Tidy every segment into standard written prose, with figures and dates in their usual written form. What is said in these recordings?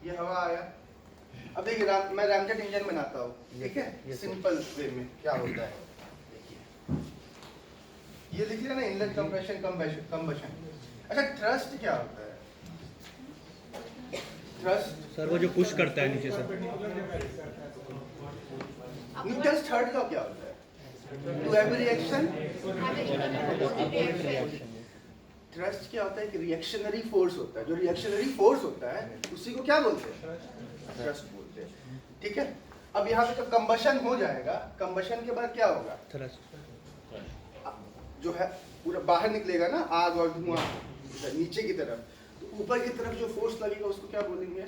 ये हवा आया। अब देखिए मैं रैमजेट इंजन बनाता हूँ, ठीक है, सिंपल वे में क्या होता है देखिए, ये लिखिए ना, इनलेट कंप्रेशन कंबशन। अच्छा, थ्रस्ट क्या होता है? थ्रस्ट सर वो जो पुश करता है नीचे से। न्यूटन्स थर्ड लॉ क्या होता है? टू एवरी रिएक्शन थ्रस्ट क्या होता है? कि रिएक्शनरी फोर्स होता है। जो रिएक्शनरी फोर्स होता है उसी को क्या बोलते हैं? थ्रस्ट बोलते हैं, ठीक है। अब यहाँ पे जब कंबशन हो जाएगा, कंबशन के बाद क्या होगा? थ्रस्ट जो है पूरा बाहर निकलेगा ना, आग और धुआं नीचे की तरफ, तो ऊपर की तरफ जो फोर्स लगेगा उसको क्या बोलेंगे?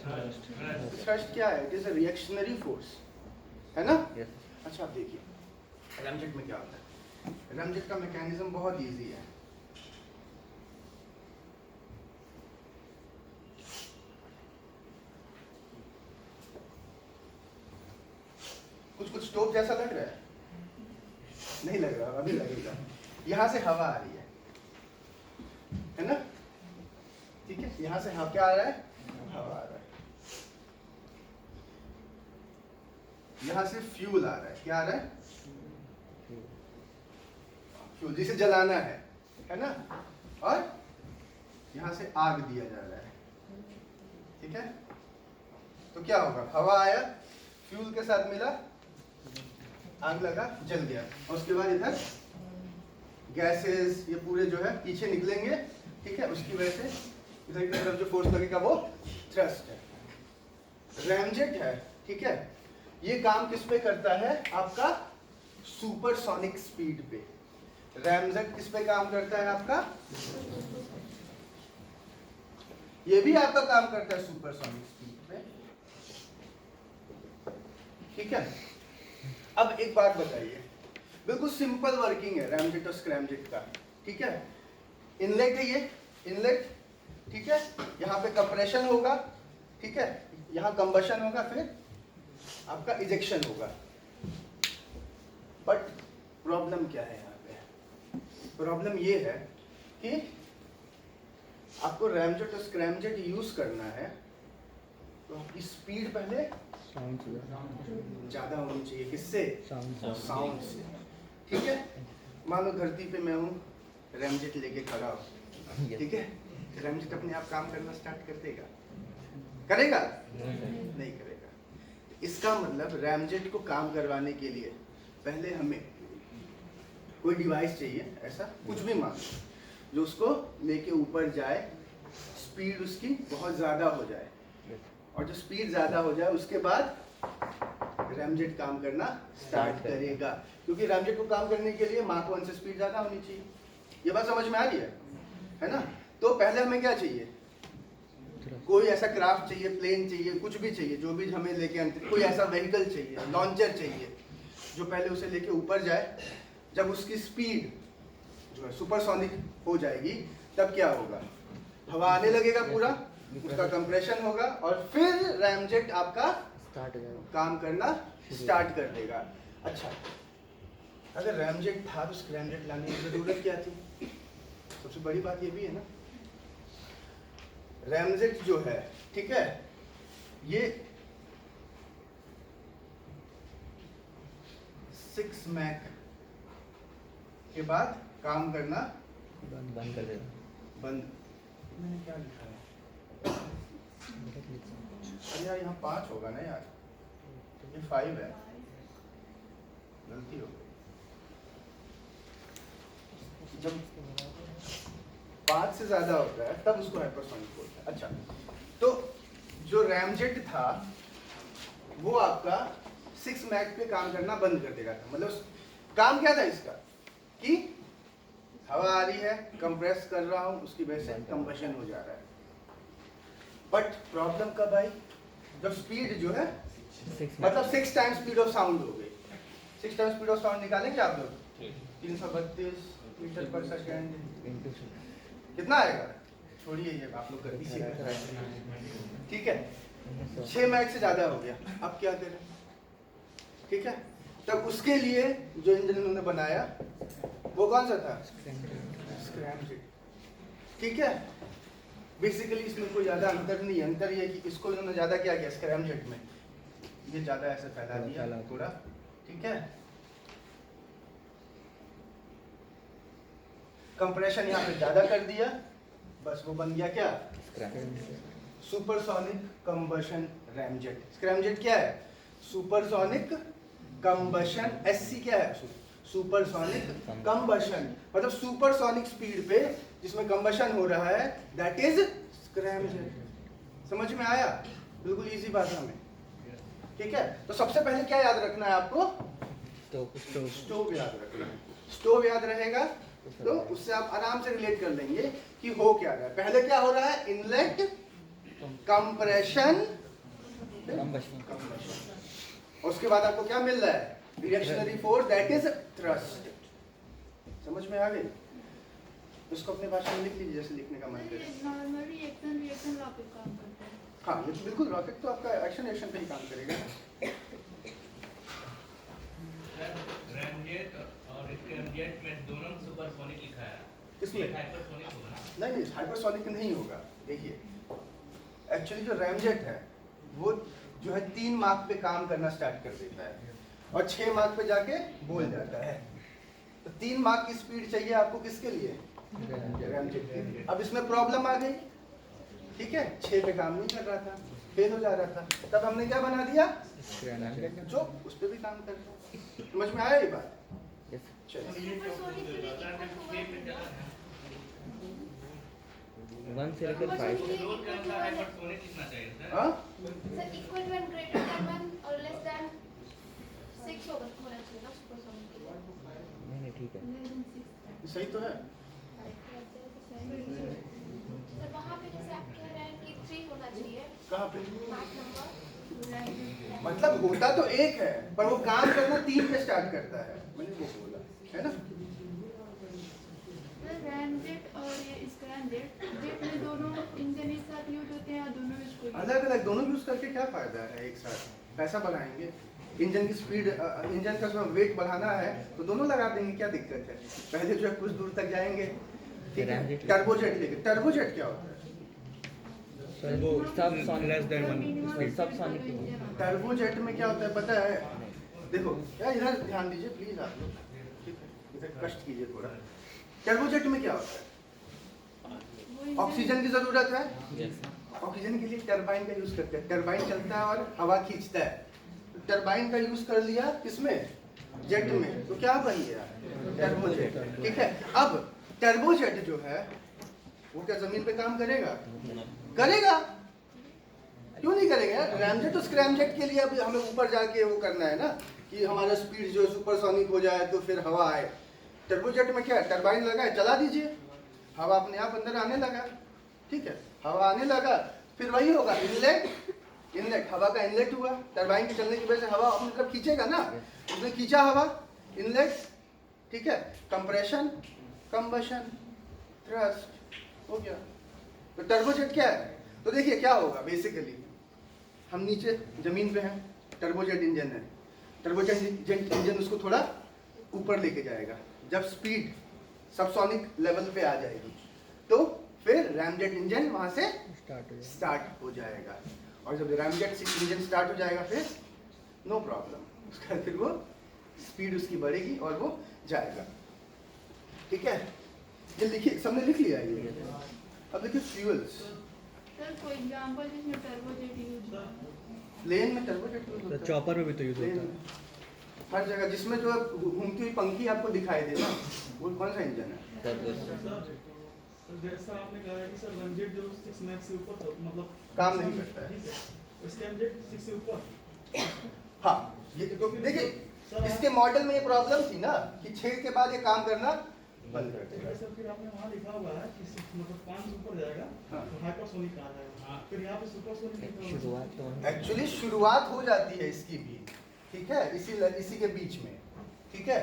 थ्रस्ट क्या है? It is a reactionary force, है ना? अच्छा, आप देखिए रैमजेट में क्या होता है। रैमजेट का मैकेनिज्म बहुत इजी है। कुछ स्टोव जैसा लग रहा है? नहीं लग रहा, अभी लगेगा। यहाँ से हवा आ रही है ना, ठीक है। यहाँ से क्या आ रहा है? हवा आ रहा है। यहाँ से फ्यूल आ रहा है। क्या आ रहा है? फ्यूल, जिसे जलाना है ना। और यहाँ से आग दिया जा रहा है, ठीक है। तो क्या होगा? हवा आया, फ्यूल के साथ मिला, आग लगा, जल गया। और उसके बाद इधर गैसेस ये पूरे जो है पीछे निकलेंगे, ठीक है। उसकी वजह से इधर की तरफ जो फोर्स लगेगा वो थ्रस्ट है। रैमजेट है, ठीक है। ये काम किस पे करता है? आपका सुपरसोनिक स्पीड पे। रैमजेट किस पे काम करता है? आपका ये भी आपका काम करता है सुपरसोनिक स्पीड पे, ठीक है। अब एक बात बताइए, बिल्कुल सिंपल वर्किंग है रैमजेट और स्क्रैमजेट का, ठीक है। इनलेट है ये, इनलेट, ठीक है। यहाँ पे कंप्रेशन होगा, ठीक है। यहाँ कंबशन होगा, फिर आपका इजेक्शन होगा। बट प्रॉब्लम क्या है यहाँ पे? प्रॉब्लम ये है कि आपको रैमजेट और स्क्रैमजेट यूज करना है, तो आपकी स्पीड पहले ज्यादा होनी चाहिए। किससे? साउंड से, ठीक है। मान लो धरती पे मैं हूँ, रैमजेट लेके खड़ा हूँ, ठीक है। रैमजेट अपने आप काम करना स्टार्ट कर देगा? करेगा? नहीं करेगा। इसका मतलब रैमजेट को काम करवाने के लिए पहले हमें कोई डिवाइस चाहिए, ऐसा कुछ भी मान लो, जो उसको लेके ऊपर जाए, स्पीड उसकी बहुत ज़्यादा हो जाए, और जो स्पीड ज़्यादा हो जाए उसके बाद रैमजेट काम करना स्टार्ट करेगा। क्योंकि रैमजेट को काम करने के लिए माक 1 से स्पीड ज़्यादा होनी चाहिए। ये बात समझ में आ रही है ना? तो पहले हमें क्या चाहिए? कोई ऐसा क्राफ्ट चाहिए, प्लेन चाहिए, कुछ भी चाहिए, जो भी हमें लेके कोई ऐसा व्हीकल चाहिए, लॉन्चर चाहिए, जो पहले उसे लेके ऊपर जाए। जब उसकी स्पीड जो है सुपरसोनिक हो जाएगी, तब क्या होगा? हवा आने लगेगा, पूरा उसका कंप्रेशन होगा, और फिर रैमजेट आपका काम करना स्टार्ट कर देगा। अच्छा, अगर रैमजेट था तो स्क्रैमजेट लाने की जरूरत क्या थी? सबसे बड़ी बात ये भी है ना, रैमजेट जो है, ठीक है, ये 6 मैक के बाद काम करना बंद कर देगा। बंद। मैंने क्या लिखा है? अरे यार, यहाँ 5 होगा ना यार, ये 5 है, गलती हो गई। जब 5 से ज्यादा होता है तब उसको हाइपरसोनिक बोलते हैं। अच्छा, तो जो रैमजेट था वो आपका 6 मैक पे काम करना बंद कर देगा था। मतलब काम क्या था इसका? कि हवा आ रही है, कंप्रेस कर रहा हूं, उसकी वजह से कंबशन हो जा रहा है। बट प्रॉब्लम कब आई? जब स्पीड जो है, मतलब 6 टाइम्स स्पीड ऑफ साउंड हो गई। 6 टाइम्स स्पीड ऑफ साउंड निकालेंगे आप लोग? 332 मीटर पर सेकेंड कितना आएगा? छोड़िए, ये आप लोग कर दीजिएगा, ठीक है। 6 मैक से ज्यादा हो गया, अब क्या करें? ठीक है, तब उसके लिए जो इंजन उन्होंने बनाया वो कौन सा था? स्क्रैमजेट, ठीक है। बेसिकली इसमें कोई ज़्यादा अंतर नहीं है। अंतर ये है कि इसको इन्होंने ज़्यादा क्या किया स्क्रैमजेट में, ये ज़्यादा ऐसे फैला दिया थोड़ा, ठीक है। कंप्रेशन यहाँ पे ज़्यादा कर दिया, बस वो बन गया क्या सुपरसोनिक कंबशन रैमजेट। स्क्रैमजेट क्या है? सुपरसोनिक कंबशन, एससी क्या है? सुपरसोनिक कंबशन, मतलब सुपरसोनिक स्पीड पे जिसमें कंबशन हो रहा है, दैट इज स्क्रैमजेट। समझ में आया? बिल्कुल इजी भाषा में, ठीक है। तो सबसे पहले क्या याद रखना है आपको? स्टोव याद रखना है। स्टोव याद रहेगा तो उससे आप आराम से रिलेट कर लेंगे कि हो क्या रहा है। पहले क्या हो रहा है? इनलेट कंप्रेशन, उसके बाद आपको क्या मिल रहा है? Reactionary force, that is thrust. समझ में आ गई? इसको अपने भाषा में लिख लीजिए जैसे लिखने का मन करे। नॉर्मली रिएक्शन लॉ पे काम करता है। हाँ, ये तो बिल्कुल रॉकेट तो आपका एक्शन पे ही काम करेगा। रैमजेट और स्क्रैमजेट में दोनों सुपरसोनिक लिखा है। किसमें? हाइपरसोनिक होगा ना? नहीं, हाइपरसोनिक नहीं होगा। देखिए, एक्चुअली जो रैमजेट है वो जो है 3 मार्क पे काम करना स्टार्ट कर देता है और 6 मार्क पे जाके बोल जाता है। तो 3 मार्क की स्पीड चाहिए आपको किसके लिए? रैमजेट के लिए। अब इसमें प्रॉब्लम आ गई, ठीक है, 6 पे काम नहीं कर रहा था, फेल हो जा रहा था, तब हमने क्या बना दिया? जो उस पे भी काम कर रहा। समझ में आया ये बात? चलिए, वन से लेकर 5 लोड का अनुसार हाइपरसोनिक लिखना चाहिए सर। हाँ sir equal one greater than one और लेस देन 6 होना चाहिए ना सुपरसोनिक के लिए। नहीं ठीक है। Less than 6। सही तो है। सर वहाँ पे जैसे आप कह रहे हैं कि 3 होना चाहिए कहाँ पे? मार्क नंबर, मतलब होता तो एक है पर वो काम करना 3 पे स्टार्ट करता है, मैंने वो बोला है ना। रैमजेट और ये स्क्रैमजेट, जेट में दोनों इंजन एक साथ यूज होते हैं और दोनों इसको अलग अलग दोनों यूज करके क्या फायदा है? एक साथ पैसा बढ़ाएंगे, इंजन की स्पीड, इंजन का वेट बढ़ाना है तो दोनों लगा देंगे, क्या दिक्कत है? पहले जो है कुछ दूर तक जाएंगे, ठीक है। टर्बोजेट लेके, टर्बोजेट क्या होता है? वो सब लेस देन 1 सब सोनिक। टर्बोजेट में क्या होता है पता है? देखो यार, इधर ध्यान दीजिए प्लीज आप लोग, ठीक है, इधर कष्ट कीजिए थोड़ा। टर्बोजेट में क्या होता है? ऑक्सीजन की जरूरत है, ऑक्सीजन के लिए टरबाइन का यूज करते हैं। टरबाइन चलता है और हवा खींचता है, तो टरबाइन का यूज कर लिया किसमें? जेट में, तो क्या बन गया? टर्बोजेट, ठीक है। अब टर्बोजेट जो है वो क्या जमीन पे काम करेगा? करेगा, क्यों नहीं करेगा? रैमजेट तो स्क्रैमजेट के लिए अब हमें ऊपर जाके वो करना है ना कि हमारा स्पीड जो है सुपरसोनिक हो जाए तो फिर हवा आए। टर्बोजेट में क्या है? टरबाइन लगा है, चला दीजिए, हवा अपने आप अंदर आने लगा, ठीक है, हवा आने लगा, फिर वही होगा इनलेट, इनलेट हवा का इनलेट हुआ, टरबाइन के चलने की वजह से हवा अपनी तरफ खींचेगा ना, उसने खींचा हवा, इनलेट, ठीक है, कंप्रेशन, कंबशन, थ्रस्ट, हो गया। तो टर्बोजेट क्या है? तो देखिए क्या होगा बेसिकली, हम नीचे जमीन पे हैं, टर्बोजेट इंजन है, टर्बोजेट इंजन उसको थोड़ा ऊपर लेके जाएगा, जब स्पीड सबसोनिक लेवल पे आ जाएगी तो फिर रैमजेट इंजन वहां से स्टार्ट हो जाएगा, और जब रैमजेट इंजन स्टार्ट हो जाएगा फिर नो प्रॉब्लम, उसका फिर वो स्पीड उसकी बढ़ेगी और वो जाएगा, ठीक है। ये लिखिए, सबने लिख लिया ये। अब देखिए फ्यूल्स, सर कोई एग्जांपल जिसमें टर्बोजेट यूज हो। प्लेन में टर्बोजेट यूज होता है, चॉपर में भी तो यूज प्लेन होता में, है। हर जगह जिसमें जो घूमती हुई पंखी आपको दिखाई दे ना, वो कौन सा इंजन है? जैसा आपने कहा है कि सर रैमजेट जो 6 मैक्स से ऊपर तो मतलब काम नहीं करता है। ठीक है, स्क्रैमजेट 6 से ऊपर। हाँ, ये तो देखिए इसके मॉडल में ये प्रॉब्लम थी ना कि 6 के बाद ये काम करना बंद कर देगा। सर फिर आपने वहाँ लिखा हुआ है कि मतलब 5 से ऊपर जाएगा हाँ। तो हाइपरसोनिक कहा जाएगा, फिर यहाँ पे सुपरसोनिक लिखा हुआ है। शुरुआत तो एक्चुअली शुरुआत हो जाती है इसकी भी, ठीक है, इसी के बीच में, ठीक है,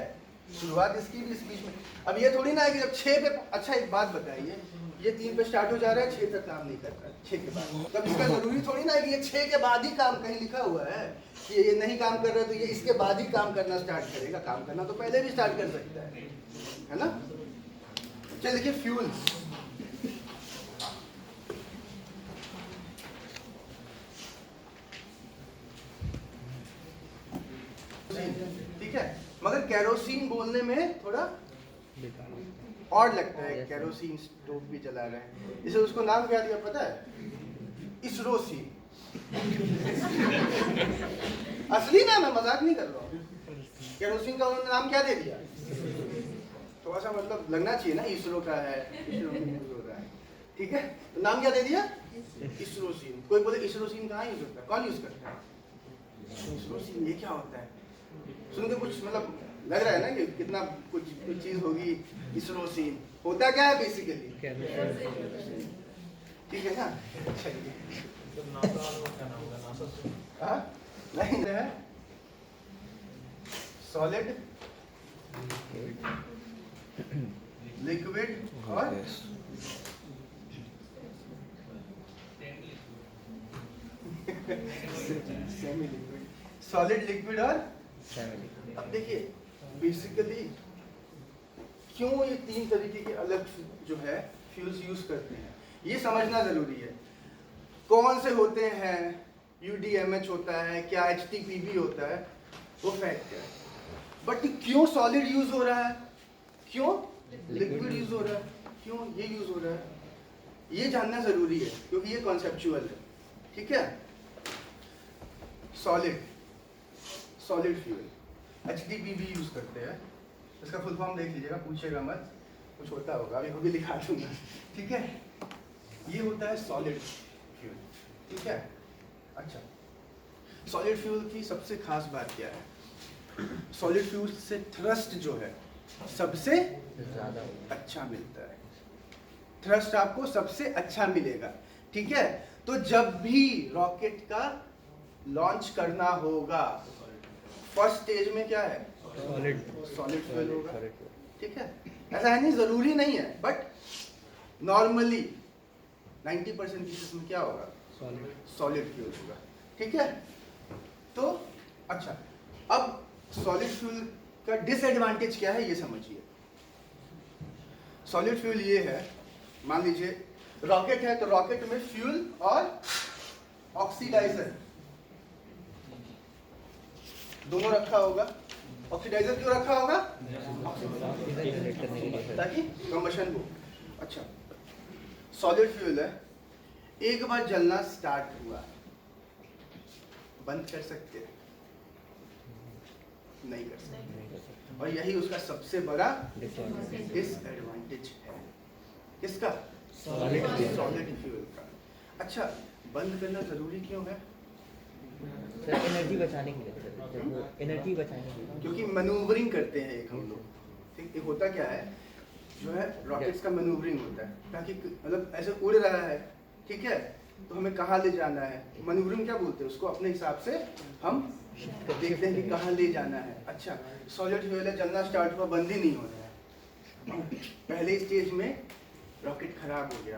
शुरुआत इसकी भी इस बीच में। अब ये थोड़ी ना है कि जब 6 पे, अच्छा एक बात बताइए, ये 3 पे स्टार्ट हो जा रहा है, 6 तक काम नहीं कर रहा है, 6 के बाद, तब इसका जरूरी थोड़ी ना है कि ये 6 के बाद ही काम, कहीं लिखा हुआ है कि ये नहीं काम कर रहा है तो ये इसके बाद ही काम करना स्टार्ट करेगा। काम करना तो पहले भी स्टार्ट कर सकता है ना। चलिए देखिए फ्यूल्स, कैरोसिन, ठीक है। मगर कैरोसिन बोलने में थोड़ा और लगता है, कैरोसिन स्टोव भी जला रहे हैं, इसे उसको नाम क्या दिया पता है? इसरोसिन। असली नाम है, मजाक नहीं कर रहा हूँ। कैरोसिन का उन्होंने नाम क्या दे दिया? थोड़ा सा मतलब लगना चाहिए ना, इसरो का है, इसरो में यूज हो रहा है, ठीक है। तो नाम क्या दे दिया? इसरोसिन। कोई बोले इसरोसिन कहाँ यूज होता है, कौन यूज करता है? इसरोसिन, ये क्या होता है? सुन के कुछ मतलब लग रहा है ना कि कितना कुछ चीज होगी। इसरोसिन होता क्या है बेसिकली, ठीक है ना। चलिए, हाँ नहीं है सॉलिड, लिक्विड और सेमी लिक्विड, सॉलिड, लिक्विड और अब देखिए बेसिकली क्यों ये तीन तरीके के अलग जो है फ्यूल्स यूज करते हैं, ये समझना जरूरी है। कौन से होते हैं, UDMH होता है क्या, HTPB होता है, वो फैक्ट है। बट क्यों सॉलिड यूज हो रहा है, क्यों लिक्विड यूज हो रहा है, क्यों ये यूज हो रहा है, ये जानना जरूरी है, क्योंकि ये कॉन्सेप्चुअल है, ठीक है। सॉलिड फ्यूल HTPB यूज करते हैं, इसका फुल फॉर्म देख लीजिएगा, पूछेगा मत, कुछ होता होगा, अभी वो भी लिखा दूंगा, ठीक है। ये होता है सॉलिड फ्यूल, ठीक है। अच्छा, सॉलिड फ्यूल की सबसे खास बात क्या है? सॉलिड फ्यूल से थ्रस्ट जो है सबसे ज्यादा अच्छा मिलता है, थ्रस्ट आपको सबसे अच्छा मिलेगा, ठीक है। तो जब भी रॉकेट का लॉन्च करना होगा, फर्स्ट स्टेज में क्या है? सॉलिड फ्यूल होगा, ठीक है। ऐसा है नहीं, जरूरी नहीं है, बट नॉर्मली 90% केसेस में क्या होगा? सॉलिड फ्यूल होगा, ठीक है। तो अच्छा, अब सॉलिड फ्यूल का डिसएडवांटेज क्या है ये समझिए। सॉलिड फ्यूल ये है, मान लीजिए रॉकेट है, तो रॉकेट में फ्यूल और ऑक्सीडाइजर दोनों रखा होगा। ऑक्सीडाइजर क्यों रखा होगा? ताकि कंबशन हो। अच्छा, सॉलिड फ्यूल है, एक बार जलना स्टार्ट हुआ, बंद कर सकते हैं? नहीं कर सकते, और यही उसका सबसे बड़ा डिसएडवांटेज है। किसका? सॉलिड फ्यूल का। अच्छा, बंद करना जरूरी क्यों है? एनर्जी बचाने के लिए, एनर्जी बचाने के लिए, क्योंकि मैन्यूवरिंग करते हैं एक हम लोग, ठीक। एक होता क्या है, जो है रॉकेट्स का मैन्यूवरिंग होता है, ताकि मतलब ऐसे उड़ रहा है, ठीक है, तो हमें कहाँ ले जाना है, मैन्यूवरिंग क्या बोलते हैं उसको, अपने हिसाब से हम देखते हैं कि कहाँ ले जाना है। अच्छा, सॉलिड फ्यूल है, जलना स्टार्ट हुआ, बंद ही नहीं हो रहा है, पहले स्टेज में रॉकेट खराब हो गया,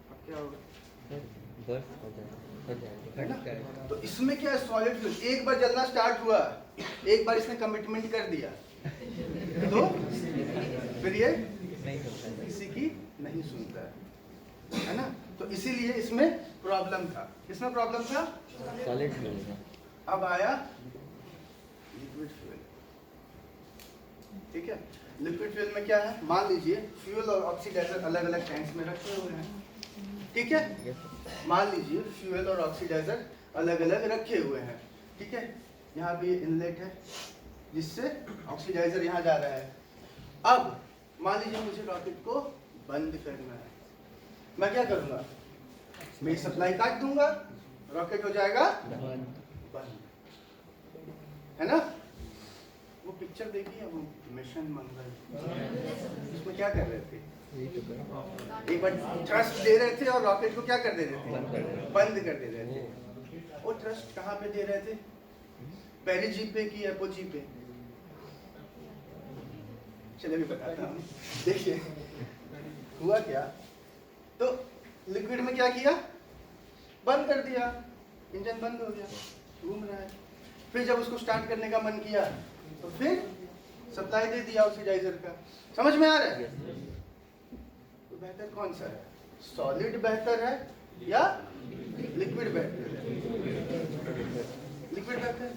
अब क्या होगा? बर्स्ट हो जाएगा, है ना। तो इसमें क्या है, सॉलिड फ्यूल एक बार जलना स्टार्ट हुआ, एक बार इसने कमिटमेंट कर दिया, तो फिर ये किसी की नहीं सुनता है ना। तो इसीलिए इसमें प्रॉब्लम था। किसमें प्रॉब्लम था? सॉलिड फ्यूल में। अब आया लिक्विड फ्यूल, ठीक है। लिक्विड फ्यूल में क्या है, मान लीजिए फ्यूल और ऑक्सीडाइजर अलग अलग टैंक्स में रखे हुए हैं, ठीक है। मान लीजिए फ्यूल और ऑक्सीडाइजर अलग अलग रखे हुए हैं, ठीक है। यहाँ पे इनलेट है जिससे ऑक्सीडाइजर यहाँ जा रहा है। अब मान लीजिए मुझे रॉकेट को बंद करना है, मैं क्या करूँगा? मैं सप्लाई काट दूंगा, रॉकेट हो जाएगा बंद, है ना। वो पिक्चर देखिए, वो मिशन मंगल, उसमें क्या कर रहे थे, एक बार थ्रस्ट दे रहे थे और रॉकेट को क्या कर दे रहे थे? बंद कर दे रहे थे। वो थ्रस्ट कहाँ पे दे रहे थे? पेरिजी पे की एपोजी पे? चलिए भी बताता हूँ। देखिए हुआ क्या, तो लिक्विड में क्या किया, बंद कर दिया, इंजन बंद हो गया, घूम रहा है। फिर जब उसको स्टार्ट करने का मन किया तो फिर सप्लाई दे दिया ऑक्सीडाइजर का। समझ में आ रहा है? तो बेहतर कौन सा है, सॉलिड बेहतर है या लिक्विड बेहतर है? लिक्विड बेहतर।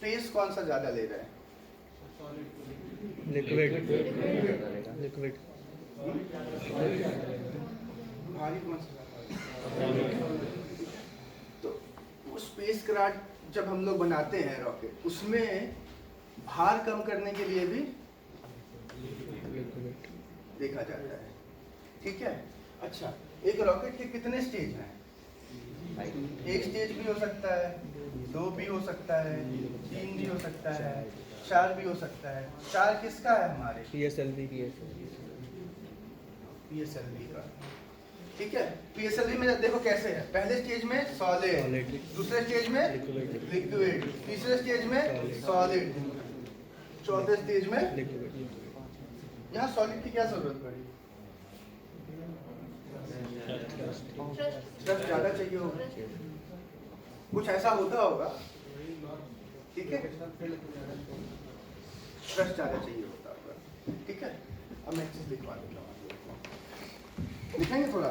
स्पेस कौन सा ज्यादा ले रहा है? लिक्विड लिक्विड भारी कौन सा ज्यादा है? तो वो स्पेस क्राफ्ट जब हम लोग बनाते हैं रॉकेट, उसमें भार कम करने के लिए भी देखा जाता है। ठीक है। अच्छा, एक रॉकेट के कितने स्टेज हैं? एक स्टेज भी हो सकता है, 2 भी हो सकता है, 3 भी हो सकता है, 4 भी हो सकता है। 4 किसका है हमारे? PSLV PSLV का। ठीक है। PSLV में देखो कैसे है, पहले स्टेज में सॉलिड, दूसरे स्टेज में लिक्विड, तीसरे स्टेज में सॉलिड, चौथे स्टेज में लिक्विड। यहाँ सॉलिड की क्या जरूरत पड़ी? ट्रस्ट ज्यादा चाहिए होगा, कुछ ऐसा होता होगा। ठीक है, ट्रस्ट ज्यादा चाहिए होता होगा। ठीक है। अब मैं एक चीज दिखवा देता हूँ, दिखाएंगे थोड़ा।